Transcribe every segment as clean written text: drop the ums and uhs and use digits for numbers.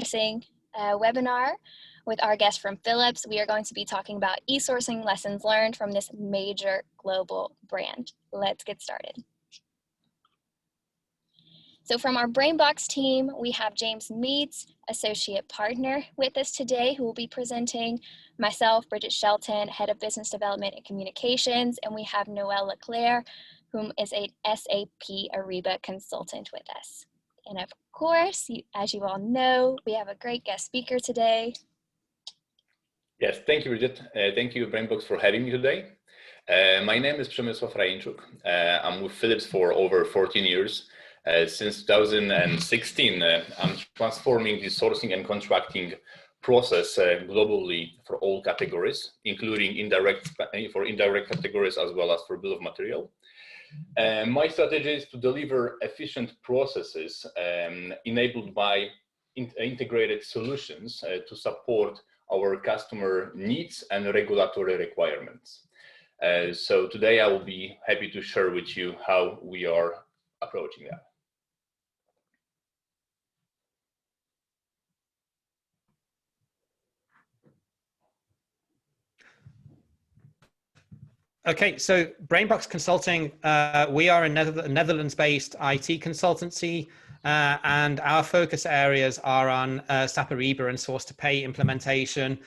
Esourcing webinar with our guest from Philips. We are going to be talking about e-sourcing lessons learned from this major global brand. Let's get started. So from our Brainbox team, we have James Meads, Associate Partner, with us today, who will be presenting, myself, Bridget Shelton, Head of Business Development and Communications, and we have Noelle Leclerc, whom is a SAP Ariba consultant with us. And of course, as you all know, we have a great guest speaker today. Yes, thank you, Bridget. Thank you, Brainbox, for having me today. My name is Przemysław Rajńczuk. I'm with Philips for over 14 years. Since 2016, I'm transforming the sourcing and contracting process globally for all categories, including indirect categories as well as for bill of material. My strategy is to deliver efficient processes enabled by integrated solutions to support our customer needs and regulatory requirements. So today I will be happy to share with you how we are approaching that. Okay, so Brainbox Consulting, we are a Netherlands-based IT consultancy, and our focus areas are on SAP Ariba and source-to-pay implementation.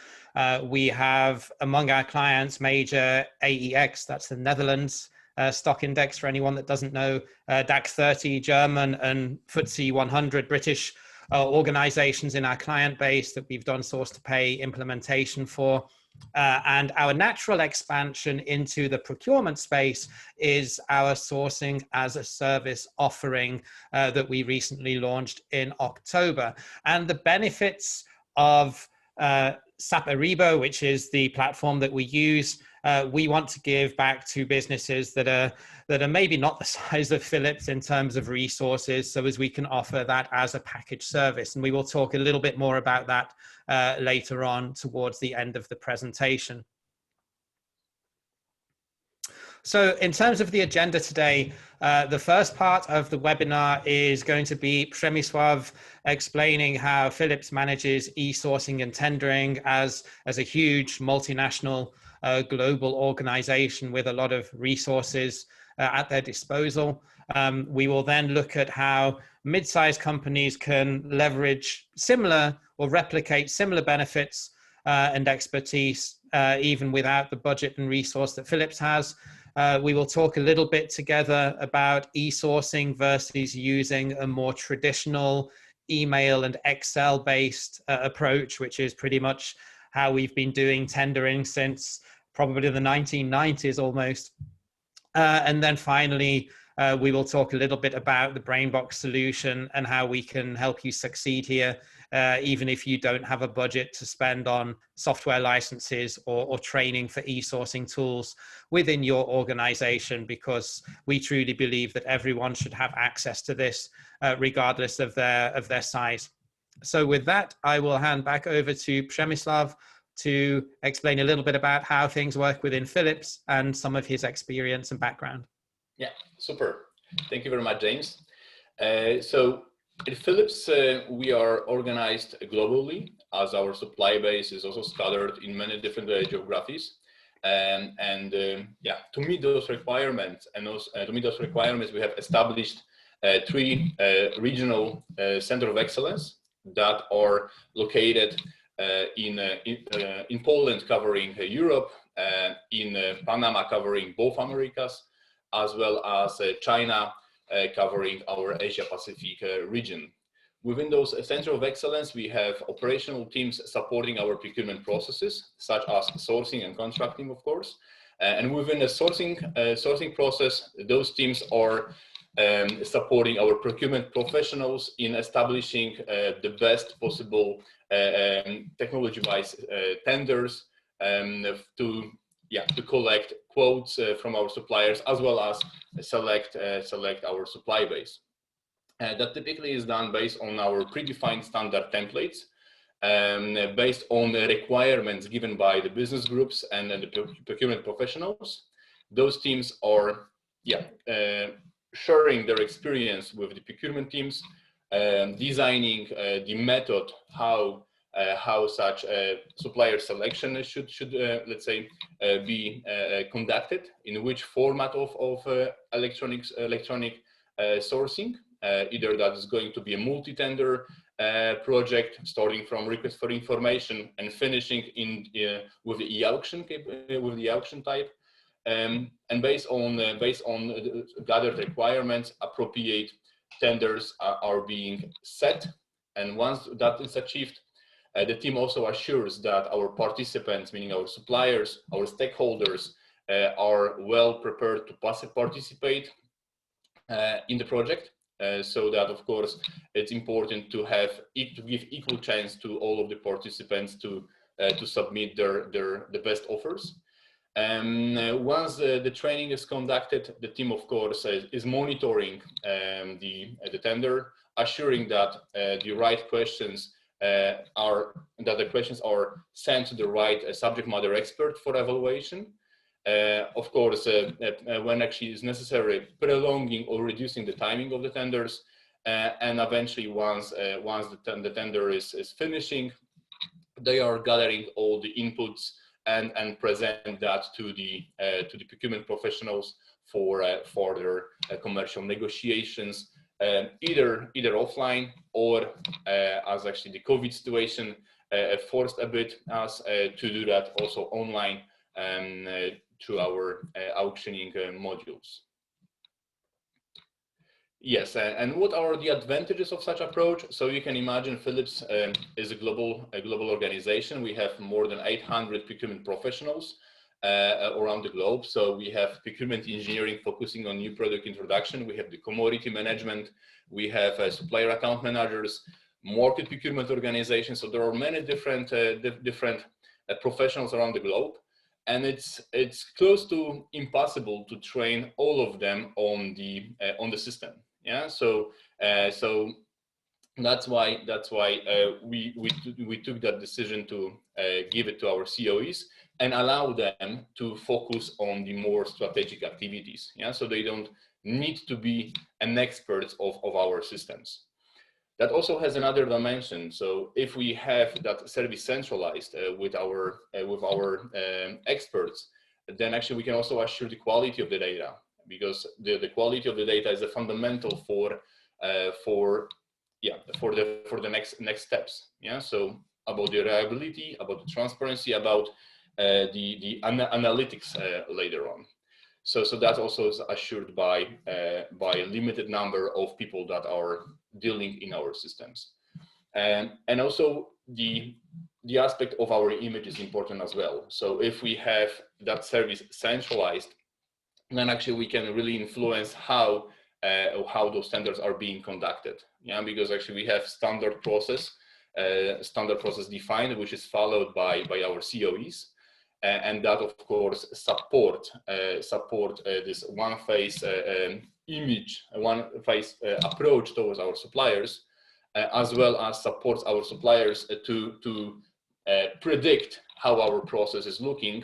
We have among our clients major AEX, that's the Netherlands stock index for anyone that doesn't know, DAX 30 German and FTSE 100 British organizations in our client base that we've done source-to-pay implementation for. And our natural expansion into the procurement space is our sourcing as a service offering that we recently launched in October. And the benefits of SAP Ariba, which is the platform that we use, we want to give back to businesses that are maybe not the size of Philips in terms of resources, so as we can offer that as a package service. And we will talk a little bit more about that later on towards the end of the presentation. So in terms of the agenda today, the first part of the webinar is going to be Przemysław explaining how Philips manages e-sourcing and tendering as a huge multinational global organization with a lot of resources at their disposal. We will then look at how mid-sized companies can leverage similar or replicate similar benefits and expertise even without the budget and resource that Philips has. We will talk a little bit together about e-sourcing versus using a more traditional email and Excel-based approach, which is pretty much how we've been doing tendering since probably the 1990s almost. And then finally, we will talk a little bit about the Brainbox solution and how we can help you succeed here, even if you don't have a budget to spend on software licenses or training for e-sourcing tools within your organization, because we truly believe that everyone should have access to this, regardless of their size. So with that, I will hand back over to Przemysław to explain a little bit about how things work within Philips and some of his experience and background. Yeah, super. Thank you very much, James. So at Philips, we are organized globally, as our supply base is also scattered in many different geographies. Yeah, to meet those requirements, we have established 3 regional centers of excellence that are located in Poland, covering Europe, in Panama, covering both Americas, as well as China, covering our Asia-Pacific region. Within those centers of excellence, we have operational teams supporting our procurement processes, such as sourcing and contracting, of course. And within the sourcing process, those teams are supporting our procurement professionals in establishing the best possible technology-wise tenders to collect quotes from our suppliers, as well as select our supply base. That typically is done based on our predefined standard templates, based on the requirements given by the business groups and the procurement professionals. Those teams are sharing their experience with the procurement teams designing the method how such supplier selection should let's say be conducted, in which format of electronic sourcing, either that is going to be a multi-tender project starting from request for information and finishing in with the e-auction type, and based on gathered requirements, appropriate tenders are being set. And once that is achieved, the team also assures that our participants, meaning our suppliers, our stakeholders, are well prepared to participate in the project. So that, of course, it's important to give equal chance to all of the participants to submit the best offers. Once the training is conducted, the team, of course, is monitoring the tender, assuring that the right questions the questions are sent to the right subject matter expert for evaluation. Of course, when actually is necessary, prolonging or reducing the timing of the tenders, and eventually once the tender is finishing, they are gathering all the inputs and present that to the procurement professionals for further commercial negotiations, either offline or as actually the COVID situation forced a bit us to do that also online through our auctioning modules. Yes, and what are the advantages of such approach? So you can imagine Philips is a global organization. We have more than 800 procurement professionals around the globe. So we have procurement engineering focusing on new product introduction. We have the commodity management. We have supplier account managers, market procurement organizations. So there are many different professionals around the globe. And it's close to impossible to train all of them on the system. Yeah, so that's why we took that decision to give it to our COEs and allow them to focus on the more strategic activities. Yeah, so they don't need to be an expert of our systems. That also has another dimension. So if we have that service centralized with our experts, then actually we can also assure the quality of the data, because the quality of the data is a fundamental for the next steps. Yeah. So about the reliability, about the transparency, about the analytics later on. So that also is assured by a limited number of people that are dealing in our systems, and also the aspect of our image is important as well. So if we have that service centralized, then actually we can really influence how those tenders are being conducted. Yeah, because actually we have standard process defined, which is followed by our COEs. And that, of course, support this one-phase approach towards our suppliers, as well as supports our suppliers to predict how our process is looking,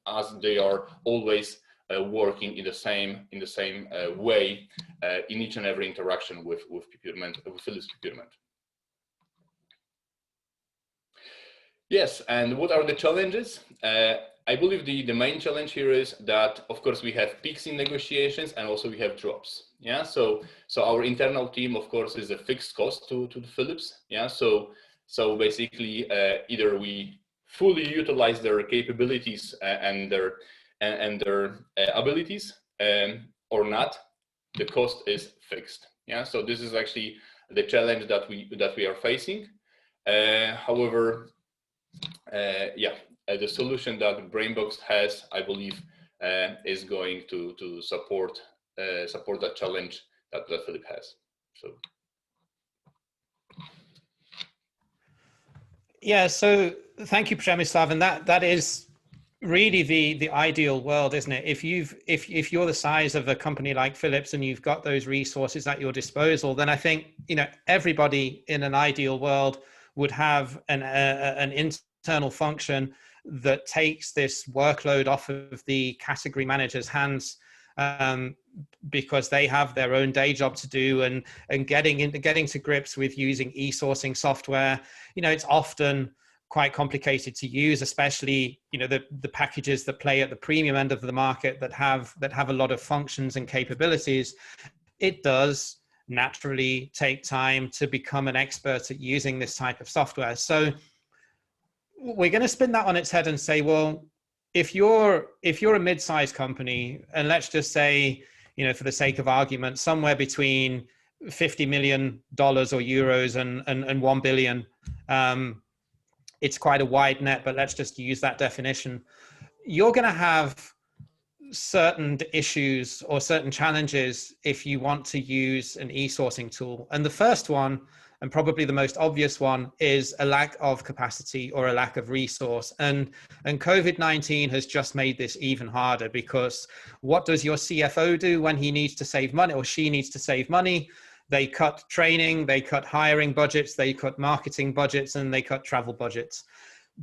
as they are always working in the same way in each and every interaction with procurement, with Philips procurement. Yes, and what are the challenges? I believe the main challenge here is that, of course, we have peaks in negotiations and also we have drops. Yeah, so our internal team, of course, is a fixed cost to the Philips. Yeah, so basically, either we fully utilize their capabilities and their abilities, or not. The cost is fixed. Yeah, so this is actually the challenge that we are facing. However, the solution that Brainbox has, I believe, is going to support that challenge that Philip has. So. Yeah. So thank you, Przemysław, and that is really the ideal world, isn't it? If you're the size of a company like Philips and you've got those resources at your disposal, then I think everybody in an ideal world would have an internal function that takes this workload off of the category manager's hands because they have their own day job to do, and getting to grips with using e-sourcing software. It's often quite complicated to use, especially the packages that play at the premium end of the market that have a lot of functions and capabilities. It does naturally take time to become an expert at using this type of software. So we're going to spin that on its head and say, well, if you're a mid-sized company, and let's just say, for the sake of argument, somewhere between $50 million or euros and 1 billion, it's quite a wide net, but let's just use that definition. You're going to have certain issues or certain challenges if you want to use an e-sourcing tool. And the first one, and probably the most obvious one, is a lack of capacity or a lack of resource. And COVID-19 has just made this even harder, because what does your CFO do when he needs to save money, or she needs to save money? They cut training, they cut hiring budgets, they cut marketing budgets, and they cut travel budgets.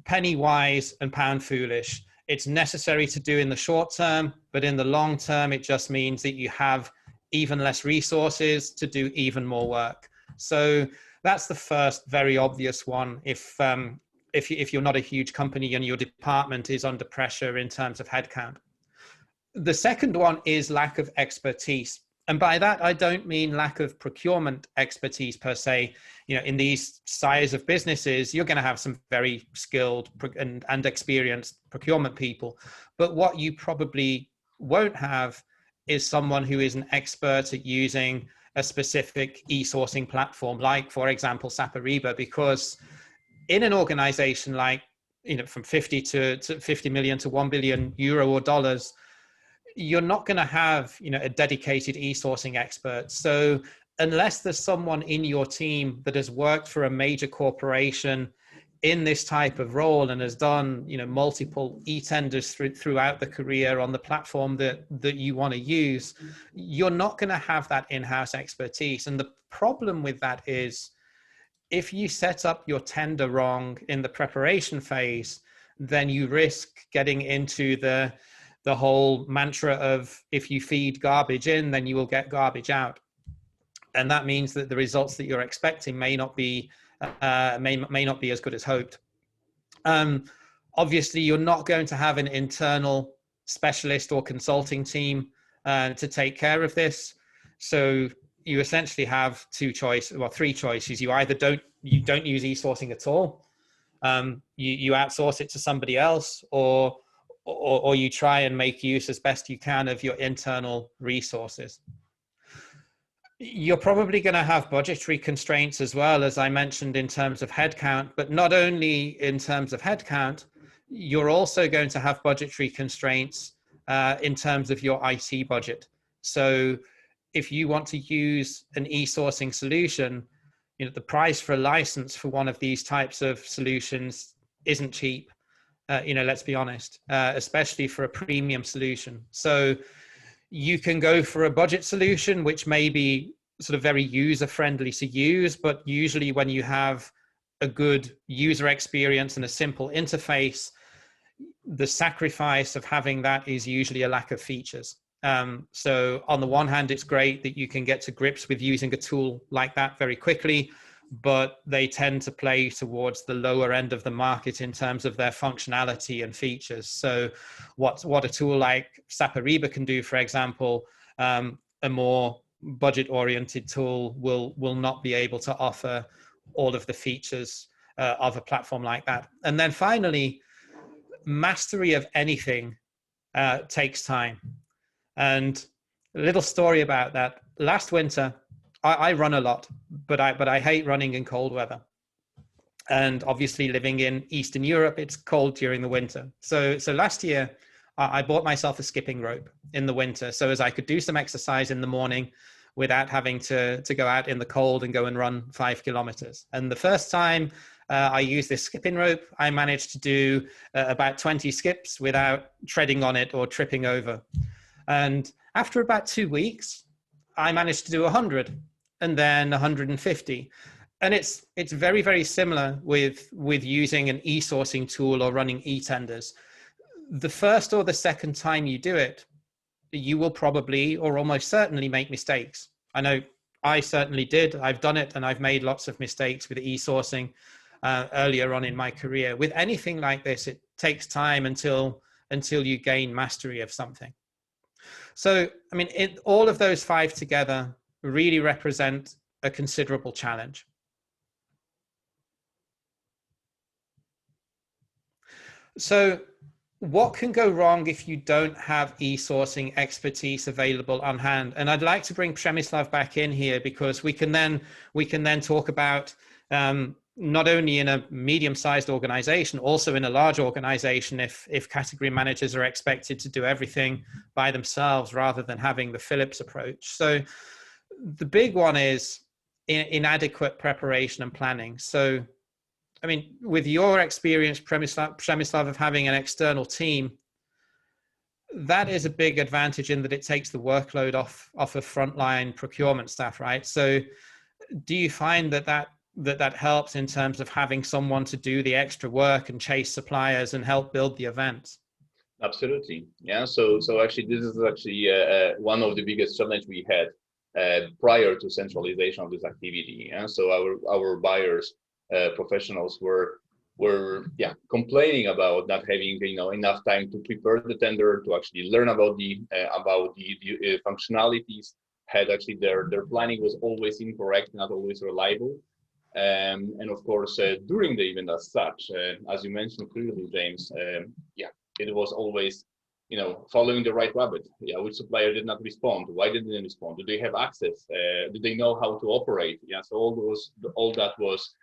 Penny wise and pound foolish. It's necessary to do in the short term, but in the long term, it just means that you have even less resources to do even more work. So that's the first very obvious one. If you're not a huge company and your department is under pressure in terms of headcount. The second one is lack of expertise. And by that, I don't mean lack of procurement expertise per se. In these size of businesses, you're going to have some very skilled and experienced procurement people. But what you probably won't have is someone who is an expert at using a specific e-sourcing platform, like, for example, SAP Ariba, because in an organization like, from 50 million to 1 billion euro or dollars, you're not going to have, a dedicated e-sourcing expert. So unless there's someone in your team that has worked for a major corporation in this type of role and has done, multiple e-tenders throughout the career on the platform that you want to use, you're not going to have that in-house expertise. And the problem with that is, if you set up your tender wrong in the preparation phase, then you risk getting into the whole mantra of, if you feed garbage in, then you will get garbage out. And that means that the results that you're expecting may not be as good as hoped. Obviously, you're not going to have an internal specialist or consulting team to take care of this. So you essentially have three choices. You either don't use e-sourcing at all, you outsource it to somebody else, or you try and make use as best you can of your internal resources. You're probably going to have budgetary constraints as well, as I mentioned, in terms of headcount, but not only in terms of headcount, you're also going to have budgetary constraints in terms of your IT budget. So if you want to use an e-sourcing solution, the price for a license for one of these types of solutions isn't cheap. Let's be honest, especially for a premium solution. So you can go for a budget solution, which may be sort of very user-friendly to use, but usually when you have a good user experience and a simple interface, the sacrifice of having that is usually a lack of features. So on the one hand, it's great that you can get to grips with using a tool like that very quickly, but they tend to play towards the lower end of the market in terms of their functionality and features. So what a tool like SAP Ariba can do, for example, a more budget-oriented tool will not be able to offer all of the features of a platform like that. And then finally, mastery of anything takes time. And a little story about that. Last winter, I run a lot, but I hate running in cold weather. And obviously living in Eastern Europe, it's cold during the winter. So last year, I bought myself a skipping rope in the winter, so as I could do some exercise in the morning without having to go out in the cold and go and run 5 kilometers. And the first time I used this skipping rope, I managed to do about 20 skips without treading on it or tripping over. And after about 2 weeks, I managed to do 100 and then 150. And it's very, very similar with using an e-sourcing tool or running e-tenders. The first or the second time you do it, you will probably or almost certainly make mistakes. I know I certainly did. I've done it, and I've made lots of mistakes with e-sourcing earlier on in my career. With anything like this, it takes time until you gain mastery of something. So, I mean, all of those five together really represent a considerable challenge. So what can go wrong if you don't have e-sourcing expertise available on hand? And I'd like to bring Przemysław back in here, because we can then talk about not only in a medium-sized organization, also in a large organization, if category managers are expected to do everything by themselves rather than having the Philips approach. So the big one is inadequate preparation and planning. So, I mean, with your experience, Przemysław, of having an external team, that is a big advantage in that it takes the workload off of frontline procurement staff, right? So do you find that helps in terms of having someone to do the extra work and chase suppliers and help build the event? Absolutely. Yeah. So actually, this is actually one of the biggest challenge we had prior to centralization of this activity. Yeah. So our buyers, professionals were complaining about not having enough time to prepare the tender, to actually learn about the functionalities. Had actually their planning was always incorrect, not always reliable. And of course, during the event as such, as you mentioned clearly, James, it was always, following the right rabbit. Yeah, which supplier did not respond? Why didn't they respond? Do they have access? Do they know how to operate? Yeah, so all that was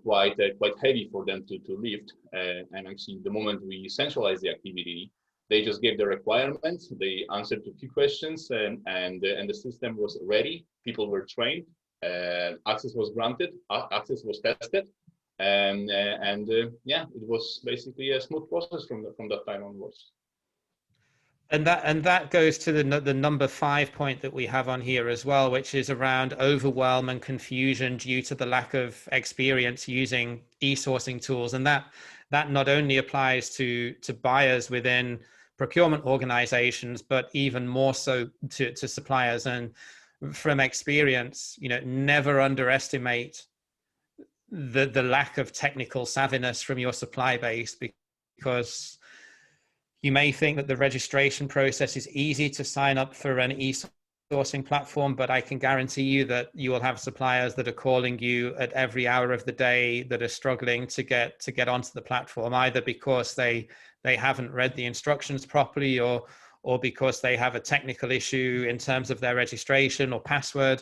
quite heavy for them to lift. And actually, the moment we centralized the activity, they just gave the requirements. They answered a few questions, and the system was ready. People were trained. Access was granted. Access was tested. And it was basically a smooth process from that time onwards. And that goes to the number 5 point that we have on here as well, which is around overwhelm and confusion due to the lack of experience using e-sourcing tools. And that not only applies to buyers within procurement organizations, but even more so to suppliers. And from experience, never underestimate the lack of technical savviness from your supply base, because you may think that the registration process is easy to sign up for an e-sourcing platform, but I can guarantee you that you will have suppliers that are calling you at every hour of the day that are struggling to get onto the platform, either because they haven't read the instructions properly, or because they have a technical issue in terms of their registration or password.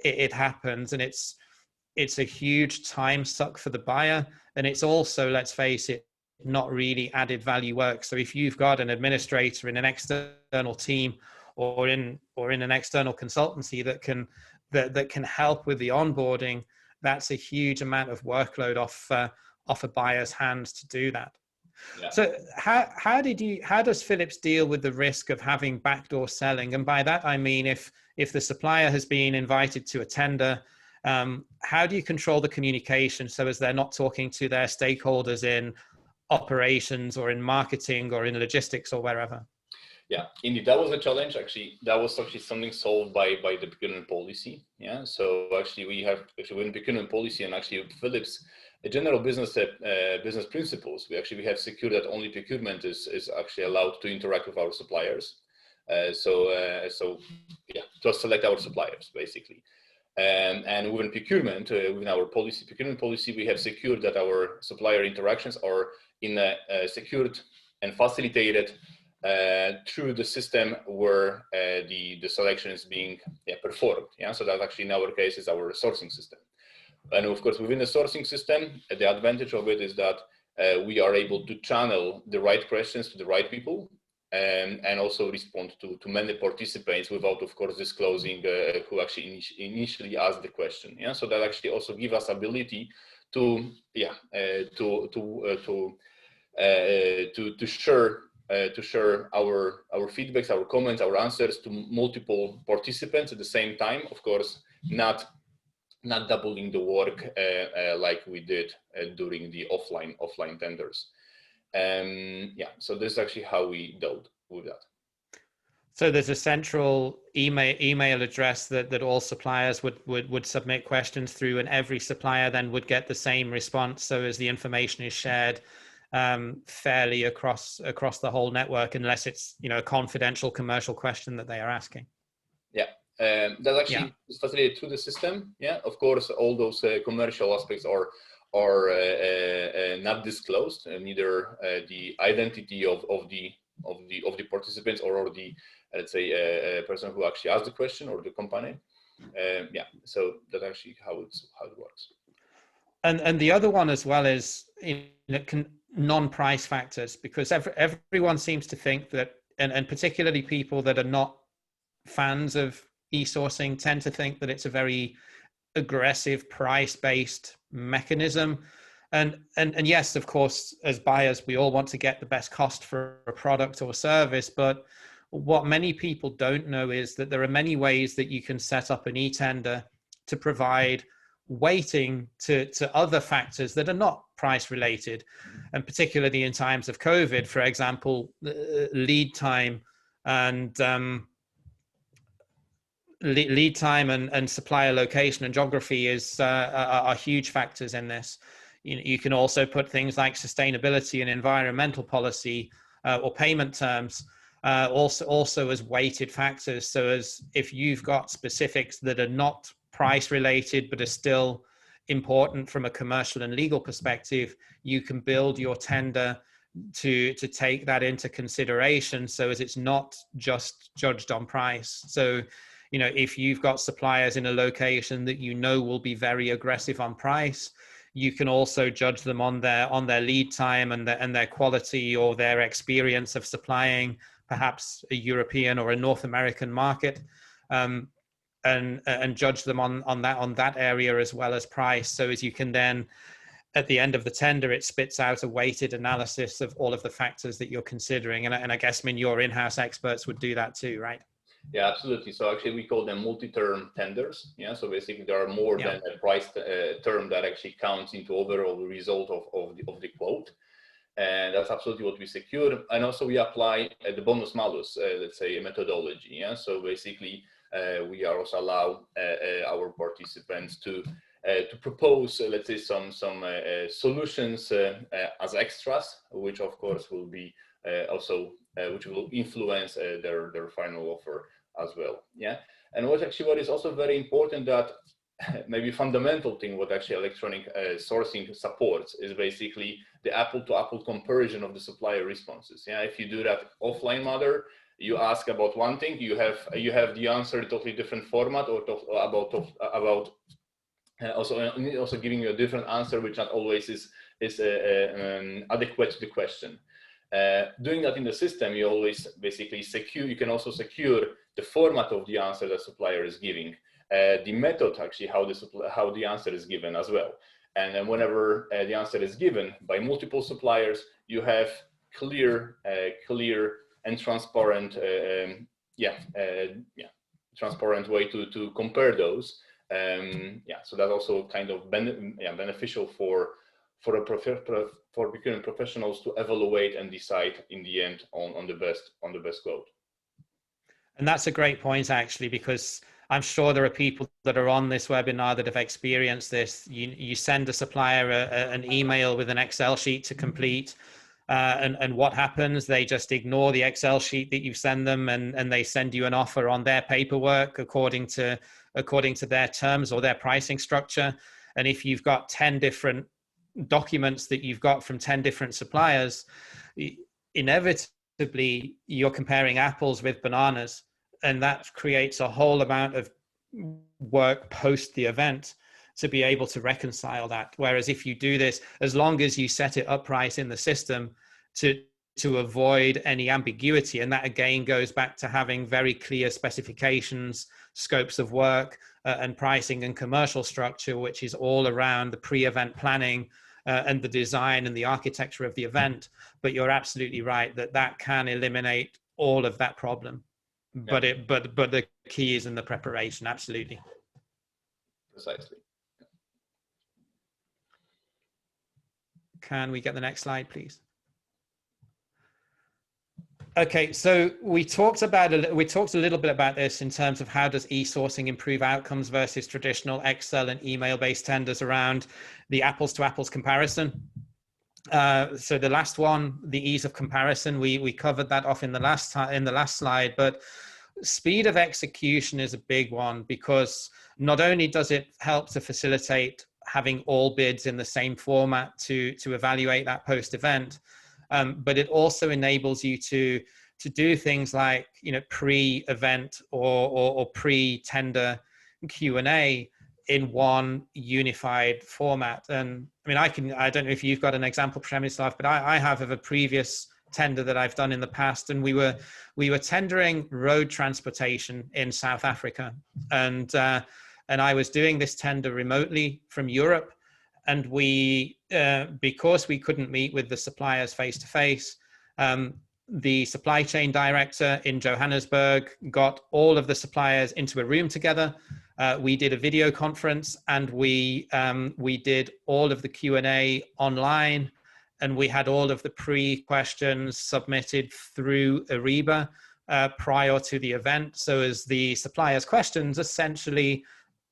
It happens, and it's a huge time suck for the buyer, and it's also, let's face it, not really added value work. So if you've got an administrator in an external team or in an external consultancy that can help with the onboarding, that's a huge amount of workload off a buyer's hands to do that. Yeah. So how does Philips deal with the risk of having backdoor selling? And by that I mean, if the supplier has been invited to a tender, how do you control the communication so as they're not talking to their stakeholders in operations or in marketing or in logistics or wherever? Yeah, indeed, that was a challenge. Actually, that was actually something solved by the procurement policy. Yeah, so actually we have within procurement policy and actually Philips, the general business principles. We have secured that only procurement is actually allowed to interact with our suppliers. Just select our suppliers basically. And within procurement, within our procurement policy, we have secured that our supplier interactions are in a secured and facilitated through the system where the selection is being performed. Yeah, so that actually in our case is our sourcing system. And of course, within the sourcing system, the advantage of it is that we are able to channel the right questions to the right people, and also respond to many participants without, of course, disclosing who actually initially asked the question. Yeah, so that actually also gives us ability to share our feedbacks, our comments, our answers to multiple participants at the same time. Of course, not doubling the work like we did during the offline tenders. So this is actually how we dealt with that. So there's a central email address that all suppliers would submit questions through, and every supplier then would get the same response. So as the information is shared fairly across the whole network, unless it's a confidential commercial question that they are asking. Yeah, that actually is facilitated through the system. Yeah, of course, all those commercial aspects are not disclosed, neither the identity of the participants or the, let's say, a person who actually asked the question or the company. Yeah, so that's actually how it works. And the other one as well is non-price factors, because everyone seems to think that, and particularly people that are not fans of e-sourcing tend to think that it's a very aggressive price-based mechanism. And yes, of course, as buyers, we all want to get the best cost for a product or service, but what many people don't know is that there are many ways that you can set up an e-tender to provide weighting to other factors that are not price related. And particularly in times of COVID, for example, lead time and lead time and supplier location and geography are huge factors in this. You can also put things like sustainability and environmental policy or payment terms also as weighted factors. So as if you've got specifics that are not price related but are still important from a commercial and legal perspective, you can build your tender to take that into consideration, so as it's not just judged on price. So if you've got suppliers in a location that will be very aggressive on price, you can also judge them on their lead time and their quality or their experience of supplying perhaps a European or a North American market, and judge them on that area as well as price. So as you can then, at the end of the tender, it spits out a weighted analysis of all of the factors that you're considering. And I guess, your in-house experts would do that too, right? Yeah, absolutely. So actually we call them multi-term tenders. Yeah, so basically there are more than a price term that actually counts into overall result of the quote. And that's absolutely what we secure. And also we apply the bonus malus, let's say, methodology. Yeah, so basically we are also allow our participants to propose, let's say, some solutions as extras, which of course will be also which will influence their final offer as well. Yeah, and what is also very important, that maybe fundamental thing what actually electronic sourcing supports is basically the apple-to-apple comparison of the supplier responses. Yeah, if you do that offline manner, you ask about one thing, you have the answer in totally different format, or about also giving you a different answer, which not always is adequate to the question. Doing that in the system, you always basically you can also secure the format of the answer that supplier is giving, the method actually how the answer is given as well. And then whenever the answer is given by multiple suppliers, you have clear and transparent transparent way to compare those. So that's also kind of beneficial for procurement professionals to evaluate and decide in the end on the best quote. And that's a great point, actually, because I'm sure there are people that are on this webinar that have experienced this. You send a supplier an email with an Excel sheet to complete, and what happens? They just ignore the Excel sheet that you send them, and they send you an offer on their paperwork according to their terms or their pricing structure. And if you've got 10 different documents that you've got from 10 different suppliers, inevitably you're comparing apples with bananas, and that creates a whole amount of work post the event to be able to reconcile that. Whereas if you do this, as long as you set it upright in the system to avoid any ambiguity, and that again goes back to having very clear specifications, scopes of work, and pricing and commercial structure, which is all around the pre-event planning and the design and the architecture of the event. But you're absolutely right that can eliminate all of that problem. Yeah. But the key is in the preparation. Absolutely. Precisely. Can we get the next slide, please? Okay, so we talked a little bit about this in terms of how does e-sourcing improve outcomes versus traditional Excel and email-based tenders around the apples to apples comparison. So the last one, the ease of comparison, we covered that off in the last slide, but speed of execution is a big one, because not only does it help to facilitate having all bids in the same format to evaluate that post event, but it also enables you to do things like, you know, pre-event or pre-tender Q&A in one unified format. And I mean, I don't know if you've got an example, Przemysław, but I have of a previous tender that I've done in the past, and we were tendering road transportation in South Africa, and I was doing this tender remotely from Europe, and we because we couldn't meet with the suppliers face to face, the supply chain director in Johannesburg got all of the suppliers into a room together. We did a video conference, and we did all of the Q&A online, and we had all of the pre-questions submitted through Ariba prior to the event. So as the suppliers' questions essentially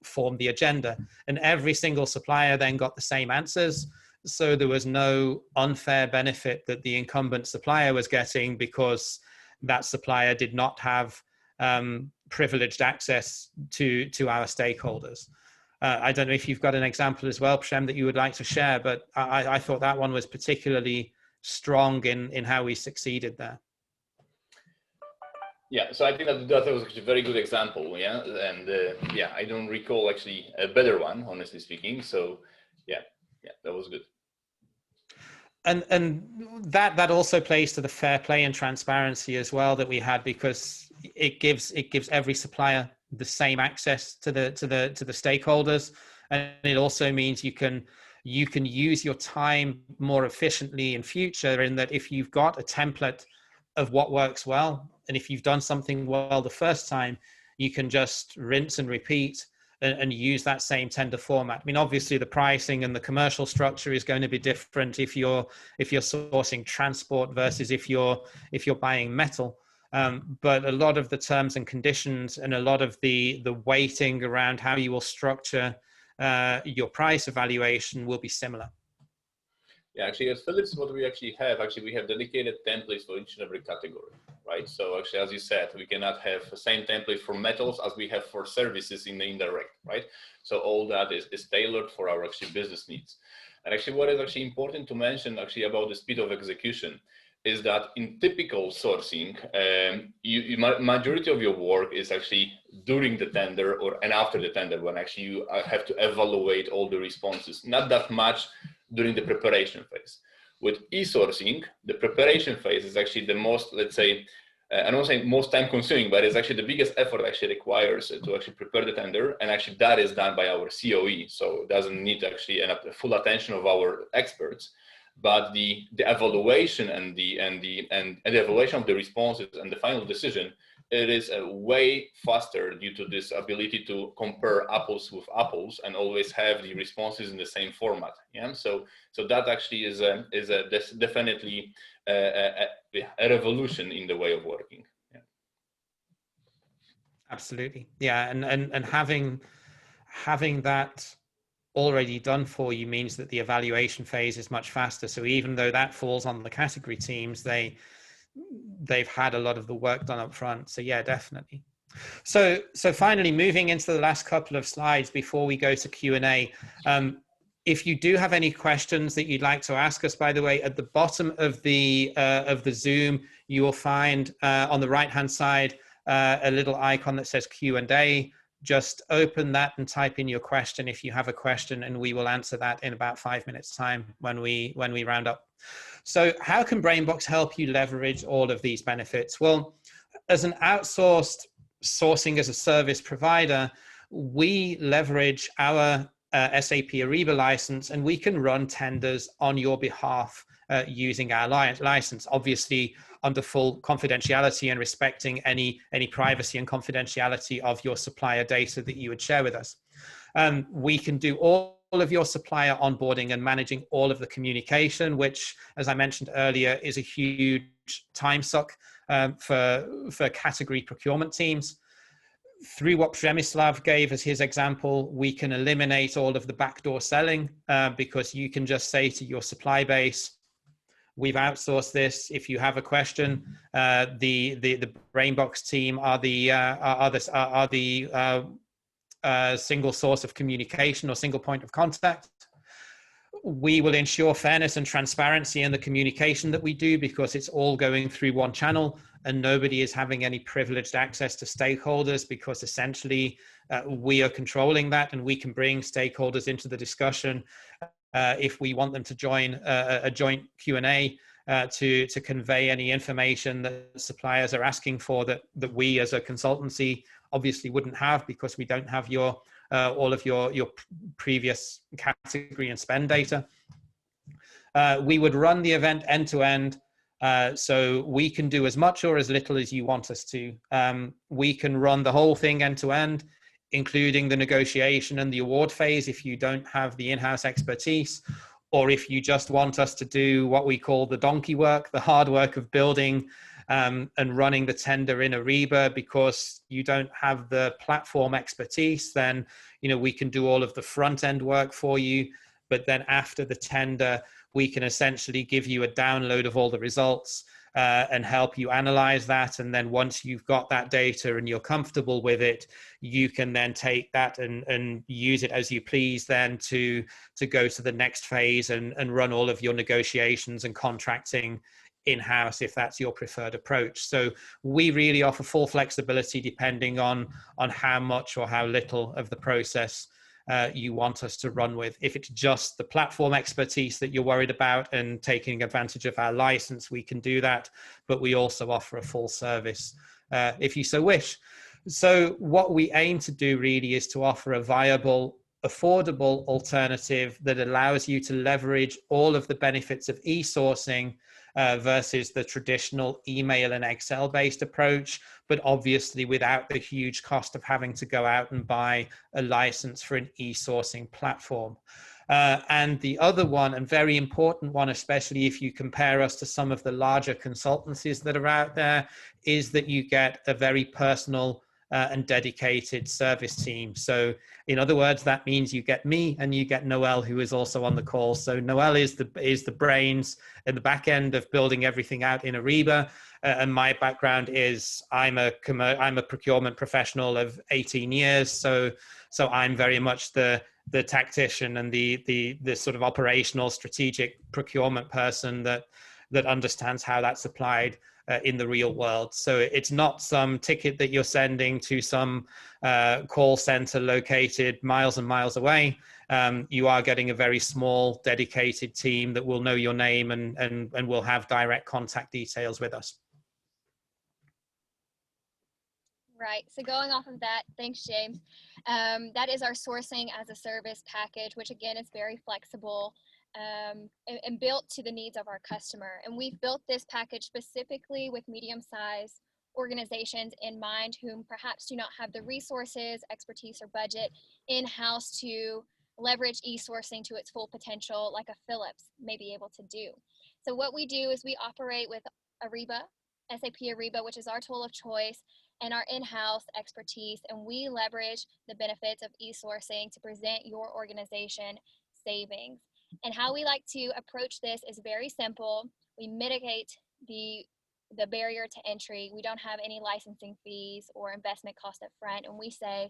formed the agenda, and every single supplier then got the same answers. So there was no unfair benefit that the incumbent supplier was getting because that supplier did not have privileged access to our stakeholders. I don't know if you've got an example as well, Prem, that you would like to share, but I thought that one was particularly strong in how we succeeded there. Yeah, so I think that was actually a very good example, yeah, and yeah, I don't recall actually a better one, honestly speaking. So yeah, that was good. And that also plays to the fair play and transparency as well that we had, because it gives every supplier the same access to the stakeholders, and it also means you can use your time more efficiently in future, in that if you've got a template of what works well, and if you've done something well the first time, you can just rinse and repeat and use that same tender format. I mean, obviously the pricing and the commercial structure is going to be different if you're sourcing transport versus if you're buying metal. But a lot of the terms and conditions and a lot of the weighting around how you will structure your price evaluation will be similar. Yeah, actually, at Philips, what we have dedicated templates for each and every category, right? So actually, as you said, we cannot have the same template for metals as we have for services in the indirect, right? So all that is tailored for our actually business needs. And actually, what is actually important to mention actually about the speed of execution is that in typical sourcing, majority of your work is actually during the tender and after the tender, when actually you have to evaluate all the responses, not that much during the preparation phase. With e-sourcing, the preparation phase is actually the most, let's say, I don't want to say most time consuming, but it's actually the biggest effort actually requires to actually prepare the tender. And actually that is done by our COE. So it doesn't need actually a full attention of our experts, but the evaluation and the evaluation of the responses and the final decision, it is way faster due to this ability to compare apples with apples and always have the responses in the same format. Yeah, so that actually is definitely a revolution in the way of working. Yeah. Absolutely, yeah, and having that already done for you means that the evaluation phase is much faster. So even though that falls on the category teams, they've had a lot of the work done up front. So yeah, definitely. So finally, moving into the last couple of slides before we go to Q&A, if you do have any questions that you'd like to ask us, by the way, at the bottom of the Zoom, you will find on the right-hand side a little icon that says Q&A. Just open that and type in your question if you have a question, and we will answer that in about 5 minutes time when we round up. So how can Brainbox help you leverage all of these benefits? Well, as an outsourced sourcing as a service provider, we leverage our SAP Ariba license, and we can run tenders on your behalf using our license, obviously under full confidentiality and respecting any privacy and confidentiality of your supplier data that you would share with us. We can do all of your supplier onboarding and managing all of the communication, which, as I mentioned earlier, is a huge time suck for category procurement teams. Through what Przemysław gave as his example, we can eliminate all of the backdoor selling because you can just say to your supply base, we've outsourced this. If you have a question, the Brainbox team are the single source of communication or single point of contact. We will ensure fairness and transparency in the communication that we do because it's all going through one channel and nobody is having any privileged access to stakeholders, because essentially we are controlling that, and we can bring stakeholders into the discussion if we want them to join a joint Q&A to convey any information that suppliers are asking for that we as a consultancy obviously wouldn't have, because we don't have your all of your previous category and spend data. We would run the event end to end, so we can do as much or as little as you want us to. We can run the whole thing end to end, including the negotiation and the award phase if you don't have the in-house expertise, or if you just want us to do what we call the donkey work, the hard work of building and running the tender in Ariba because you don't have the platform expertise, then we can do all of the front end work for you. But then after the tender, we can essentially give you a download of all the results and help you analyze that. And then once you've got that data and you're comfortable with it, you can then take that and use it as you please then to go to the next phase and run all of your negotiations and contracting in-house if that's your preferred approach. So we really offer full flexibility depending on how much or how little of the process you want us to run with. If it's just the platform expertise that you're worried about and taking advantage of our license, we can do that, but we also offer a full service if you so wish. So what we aim to do really is to offer a viable, affordable alternative that allows you to leverage all of the benefits of e-sourcing versus the traditional email and Excel based approach, but obviously without the huge cost of having to go out and buy a license for an e-sourcing platform. And the other one, and very important one, especially if you compare us to some of the larger consultancies that are out there, is that you get a very personal and dedicated service team. So in other words, that means you get me and you get Noel, who is also on the call. So Noel is the brains at the back end of building everything out in Ariba. And my background is I'm a procurement professional of 18 years. So I'm very much the tactician and the sort of operational strategic procurement person that understands how that's applied in the real world. So it's not some ticket that you're sending to some call center located miles and miles away. You are getting a very small, dedicated team that will know your name and will have direct contact details with us. Right. So going off of that, thanks, James. That is our sourcing as a service package, which again is very flexible and built to the needs of our customer. And we've built this package specifically with medium-sized organizations in mind whom perhaps do not have the resources, expertise, or budget in-house to leverage e-sourcing to its full potential like a Philips may be able to do. So what we do is we operate with Ariba, SAP Ariba, which is our tool of choice, and our in-house expertise, and we leverage the benefits of e-sourcing to present your organization savings. And how we like to approach this is very simple. We mitigate the barrier to entry. We don't have any licensing fees or investment cost up front, and we say,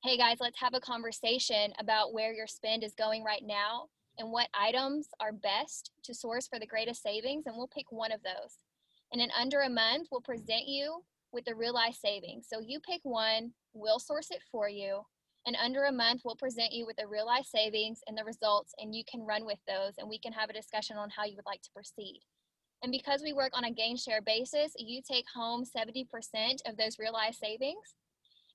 hey guys, let's have a conversation about where your spend is going right now and what items are best to source for the greatest savings, and we'll pick one of those. And in under a month, we'll present you with the realized savings. So you pick one, we'll source it for you. And under a month, we'll present you with the realized savings and the results, and you can run with those, and we can have a discussion on how you would like to proceed. And because we work on a gain share basis, you take home 70% of those realized savings.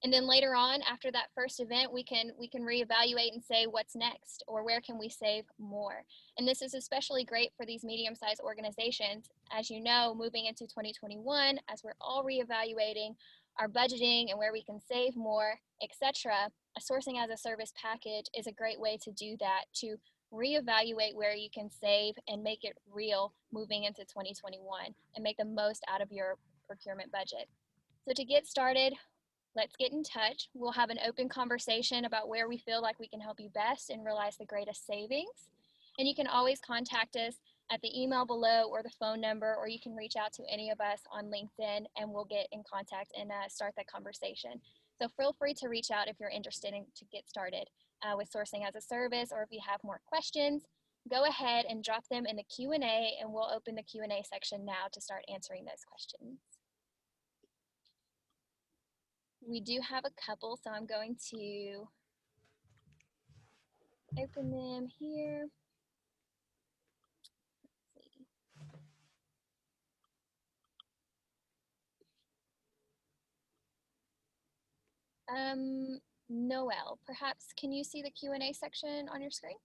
And then later on, after that first event, we can reevaluate and say what's next, or where can we save more. And this is especially great for these medium-sized organizations. As you know, moving into 2021, as we're all reevaluating our budgeting and where we can save more, etc., a sourcing as a service package is a great way to do that, to reevaluate where you can save and make it real moving into 2021 and make the most out of your procurement budget. So to get started, let's get in touch. We'll have an open conversation about where we feel like we can help you best and realize the greatest savings. And you can always contact us at the email below or the phone number, or you can reach out to any of us on LinkedIn and we'll get in contact and start that conversation. So feel free to reach out if you're interested in to get started with sourcing as a service, or if you have more questions, go ahead and drop them in the Q&A and we'll open the Q&A section now to start answering those questions. We do have a couple, so I'm going to open them here. Let's see. Noel, perhaps can you see the Q&A section on your screen?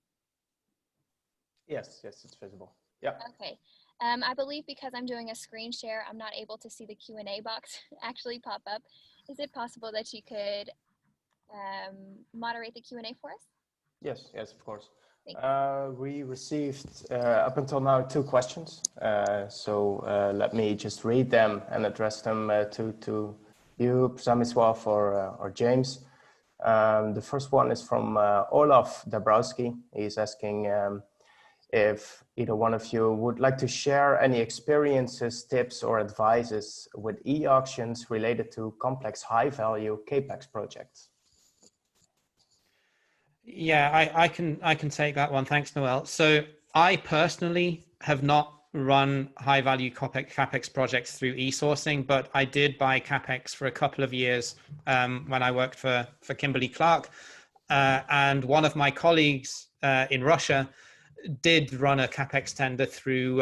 Yes, it's visible. Yeah. Okay. I believe because I'm doing a screen share, I'm not able to see the Q&A box actually pop up. Is it possible that you could moderate the Q&A for us? Yes, of course. Thank you. We received up until now 2 questions. So let me just read them and address them to you, Przemysław or James. The first one is from Olaf Dabrowski. He's asking if either one of you would like to share any experiences, tips, or advices with e-auctions related to complex high-value CapEx projects. Yeah, I can take that one. Thanks, Noel. So I personally have not run high-value CapEx projects through e-sourcing, but I did buy CapEx for a couple of years when I worked for Kimberly-Clark. And one of my colleagues in Russia did run a CapEx tender through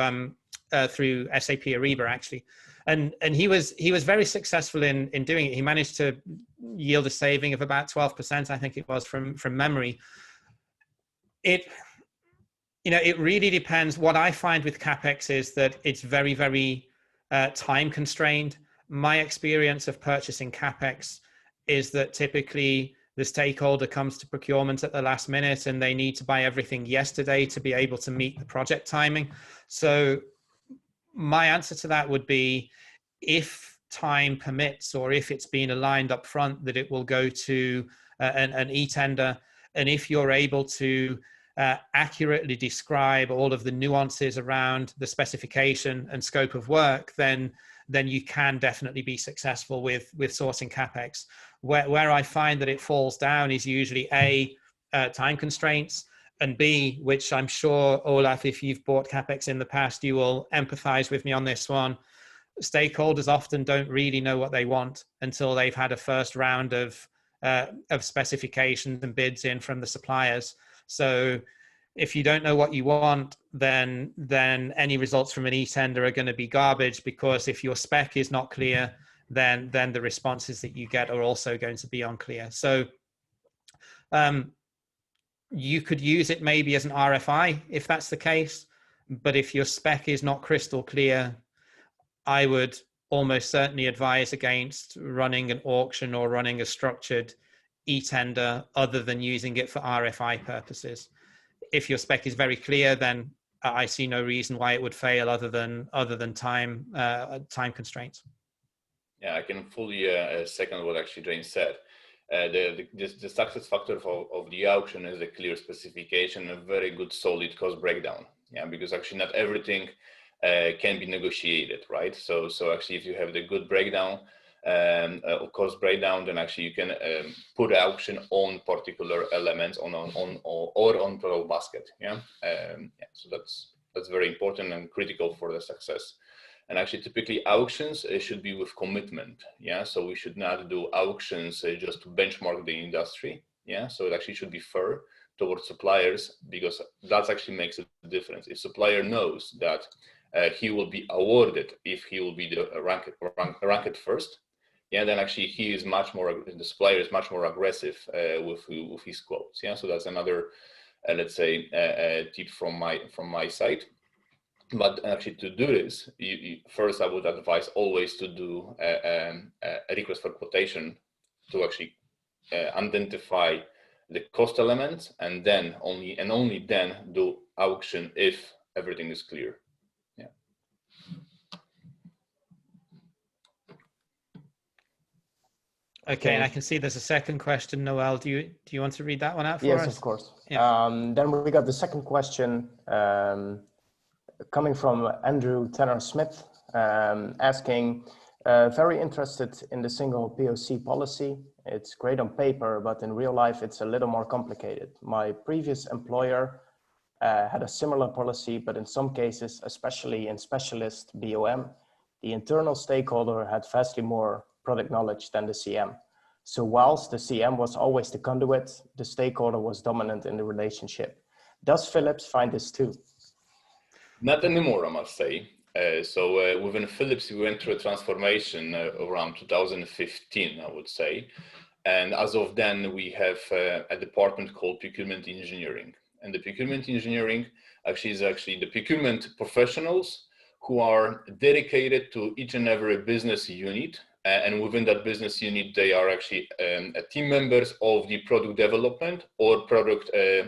SAP Ariba, actually. And he was very successful in doing it. He managed to yield a saving of about 12%, I think it was, from memory. It really depends. What I find with CapEx is that it's very, very time constrained. My experience of purchasing CapEx is that typically the stakeholder comes to procurement at the last minute and they need to buy everything yesterday to be able to meet the project timing. So my answer to that would be, if time permits, or if it's been aligned up front that it will go to an e-tender, and if you're able to accurately describe all of the nuances around the specification and scope of work, then you can definitely be successful with sourcing CapEx. Where I find that it falls down is usually A, time constraints, and B, which I'm sure, Olaf, if you've bought CapEx in the past, you will empathize with me on this one. Stakeholders often don't really know what they want until they've had a first round of specifications and bids in from the suppliers. So if you don't know what you want, then any results from an e-tender are going to be garbage, because if your spec is not clear, then the responses that you get are also going to be unclear. So you could use it maybe as an RFI if that's the case, but if your spec is not crystal clear, I would almost certainly advise against running an auction or running a structured e-tender other than using it for RFI purposes. If your spec is very clear, then I see no reason why it would fail other than time constraints. Yeah, I can fully second what actually James said. The success factor of the auction is a clear specification, a very good solid cost breakdown. Yeah, because actually not everything can be negotiated, right? So actually, if you have the good breakdown, cost breakdown, then actually you can put auction on particular elements on total basket. Yeah, so that's very important and critical for the success. And actually, typically auctions should be with commitment. Yeah, so we should not do auctions just to benchmark the industry. Yeah, so it actually should be fair towards suppliers, because that actually makes a difference. If supplier knows that he will be awarded if he will be ranked first, yeah, then actually the supplier is much more aggressive with his quotes. Yeah, so that's another let's say tip from my side. But actually, to do this, first I would advise always to do a request for quotation to actually identify the cost elements, and then only then do auction if everything is clear. Yeah. Okay, and I can see there's a second question. Noel, do you want to read that one out for us? Yes, of course. Yeah. Then we got the second question coming from Andrew Tanner Smith, asking, very interested in the single POC policy. It's great on paper, but in real life, it's a little more complicated. My previous employer had a similar policy, but in some cases, especially in specialist BOM, the internal stakeholder had vastly more product knowledge than the CM. So whilst the CM was always the conduit, the stakeholder was dominant in the relationship. Does Philips find this too? Not anymore, I must say. Within Philips, we went through a transformation around 2015, I would say. And as of then, we have a department called Procurement Engineering. And the Procurement Engineering is the procurement professionals who are dedicated to each and every business unit. And within that business unit, they are actually team members of the product development or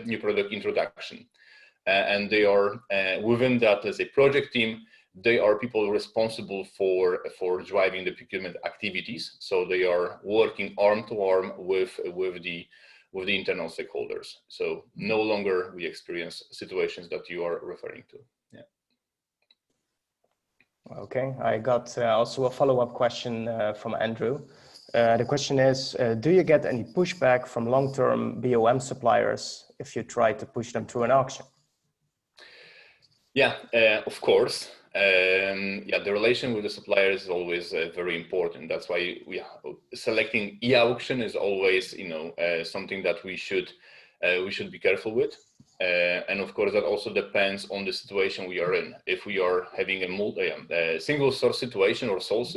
new product introduction. And they are within that as a project team, they are people responsible for driving the procurement activities. So they are working arm to arm with the internal stakeholders. So no longer we experience situations that you are referring to. Yeah. Okay, I got also a follow-up question from Andrew. The question is, do you get any pushback from long-term BOM suppliers if you try to push them through an auction? Yeah, of course. Yeah, the relation with the suppliers is always very important. That's why selecting e-auction is always, something that we should be careful with. And of course, that also depends on the situation we are in. If we are having a single source situation or sole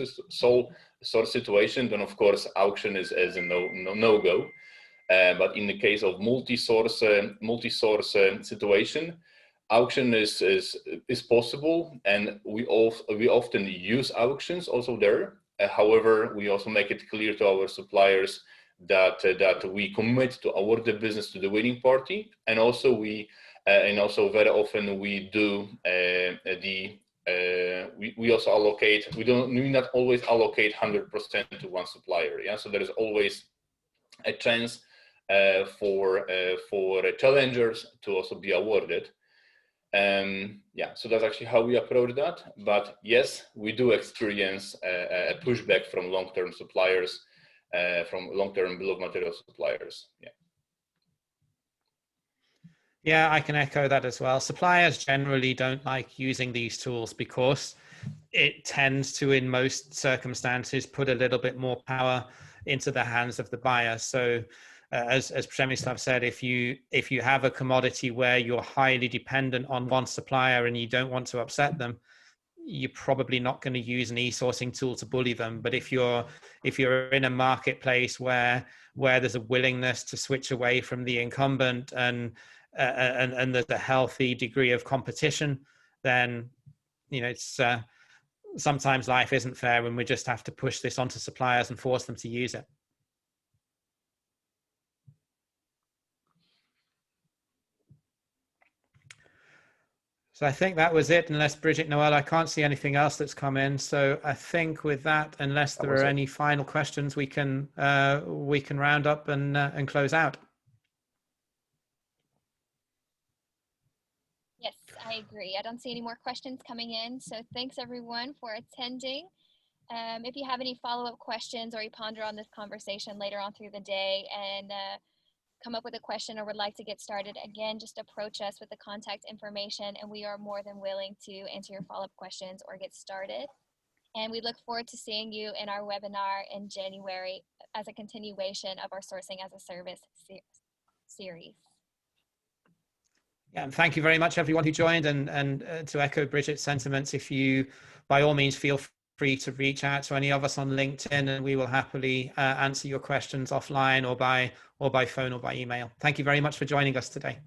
source situation, then of course auction is a no-go. But in the case of multi-source situation, auction is possible, and we often use auctions also there. However, we also make it clear to our suppliers that we commit to award the business to the winning party, and also very often we do we also allocate. We not always allocate 100% to one supplier. Yeah, so there is always a chance for challengers to also be awarded. Yeah, so that's actually how we approach that. But yes, we do experience a pushback from long-term suppliers, from long-term bill of material suppliers. Yeah. Yeah, I can echo that as well. Suppliers generally don't like using these tools because it tends to, in most circumstances, put a little bit more power into the hands of the buyer. So as Przemysław said, if you have a commodity where you're highly dependent on one supplier and you don't want to upset them, you're probably not going to use an e-sourcing tool to bully them. But if you're in a marketplace where there's a willingness to switch away from the incumbent and there's a healthy degree of competition, then it's sometimes life isn't fair and we just have to push this onto suppliers and force them to use it. So I think that was it, unless Bridget, Noel, I can't see anything else that's come in. So I think with that, unless there are any final questions, we can round up and close out. Yes, I agree. I don't see any more questions coming in. So thanks everyone for attending. If you have any follow-up questions or you ponder on this conversation later on through the day and come up with a question or would like to get started, again, just approach us with the contact information and we are more than willing to answer your follow-up questions or get started. And we look forward to seeing you in our webinar in January as a continuation of our Sourcing as a Service series. Yeah, and thank you very much, everyone who joined. And to echo Bridget's sentiments, if you, by all means, feel free to reach out to any of us on LinkedIn, and we will happily answer your questions offline or by phone or by email. Thank you very much for joining us today.